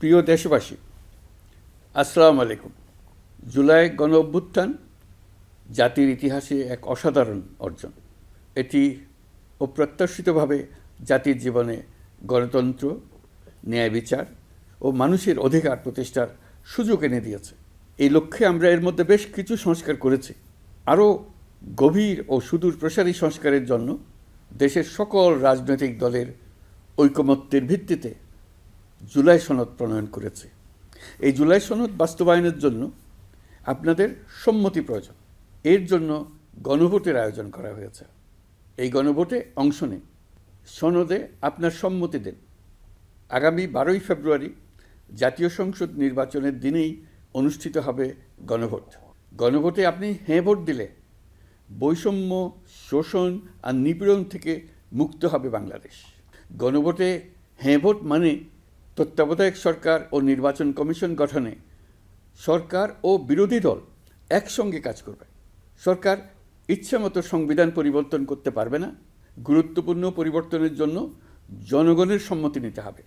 প্রিয় দেশবাসী, আসসালামু আলাইকুম। জুলাই গণ অভ্যুত্থান জাতির ইতিহাসে এক অসাধারণ অর্জন। এটি অপ্রত্যাশিতভাবে জাতির জীবনে গণতন্ত্র, ন্যায় বিচার ও মানুষের অধিকার প্রতিষ্ঠার সুযোগ এনে দিয়েছে। এই লক্ষ্যে আমরা এর মধ্যে বেশ কিছু সংস্কার করেছি। আরও গভীর ও সুদূর প্রসারী সংস্কারের জন্য দেশের সকল রাজনৈতিক দলের ঐকমত্যের ভিত্তিতে জুলাই সনদ প্রণয়ন করেছে। এই জুলাই সনদ বাস্তবায়নের জন্য আপনাদের সম্মতি প্রয়োজন। এর জন্য গণভোটের আয়োজন করা হয়েছে। এই গণভোটে অংশ নিন, সনদে আপনার সম্মতি দেন। আগামী 12ই ফেব্রুয়ারি জাতীয় সংসদ নির্বাচনের দিনেই অনুষ্ঠিত হবে গণভোট। গণভোটে আপনি হ্যাঁ ভোট দিলে বৈষম্য, শোষণ আর নিপীড়ন থেকে মুক্ত হবে বাংলাদেশ। গণভোটে হ্যাঁ ভোট মানে তত্ত্বাবধায়ক সরকার ও নির্বাচন কমিশন গঠনে সরকার ও বিরোধী দল একসঙ্গে কাজ করবে। সরকার ইচ্ছামতো সংবিধান পরিবর্তন করতে পারবে না। গুরুত্বপূর্ণ পরিবর্তনের জন্য জনগণের সম্মতি নিতে হবে।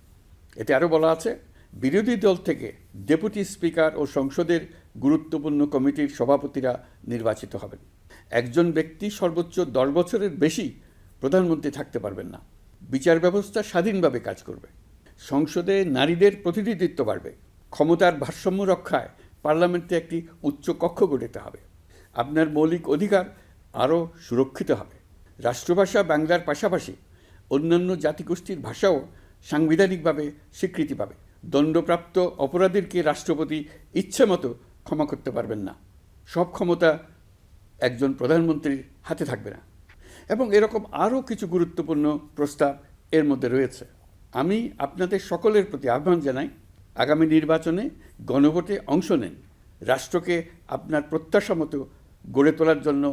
এতে আরও বলা আছে, বিরোধী দল থেকে ডেপুটি স্পিকার ও সংসদের গুরুত্বপূর্ণ কমিটির সভাপতিরা নির্বাচিত হবেন। একজন ব্যক্তি সর্বোচ্চ 10 বছরের বেশি প্রধানমন্ত্রী থাকতে পারবেন না। বিচার ব্যবস্থা স্বাধীনভাবে কাজ করবে। সংসদে নারীদের প্রতিনিধিত্ব বাড়বে। ক্ষমতার ভারসাম্য রক্ষায় পার্লামেন্টে একটি উচ্চ কক্ষ গঠিত হবে। আপনার মৌলিক অধিকার আরও সুরক্ষিত হবে। রাষ্ট্রভাষা বাংলার পাশাপাশি অন্যান্য জাতিগোষ্ঠীর ভাষাও সাংবিধানিকভাবে স্বীকৃতি পাবে। দণ্ডপ্রাপ্ত অপরাধীকে রাষ্ট্রপতি ইচ্ছেমতো ক্ষমা করতে পারবেন না। সব ক্ষমতা একজন প্রধানমন্ত্রীর হাতে থাকবে না। এবং এরকম আরও কিছু গুরুত্বপূর্ণ প্রস্তাব এর মধ্যে রয়েছে। আমি আপনাদের সকলের প্রতি আহ্বান জানাই, আগামী নির্বাচনে গণভোটে অংশ নেন। রাষ্ট্রকে আপনার প্রত্যাশা মতো গড়ে তোলার জন্য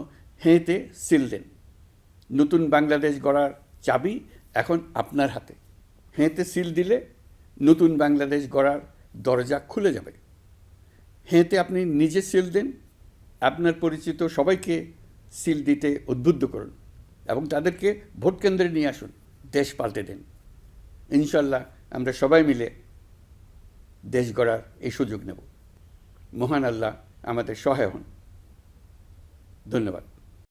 হেঁতে সিল দেন। নতুন বাংলাদেশ গড়ার চাবি এখন আপনার হাতে। হেঁতে সিল দিলে নতুন বাংলাদেশ গড়ার দরজা খুলে যাবে। হেঁতে আপনি নিজে সিল দেন, আপনার পরিচিত সবাইকে সিল দিতে উদ্বুদ্ধ করুন এবং তাদেরকে ভোট কেন্দ্রে নিয়ে আসুন। দেশ পাল্টে দেন। ইনশাল্লাহ আমরা সবাই মিলে দেশ গড়ার এই সুযোগ নেব। মহান আল্লাহ আমাদের সহায় হন। ধন্যবাদ।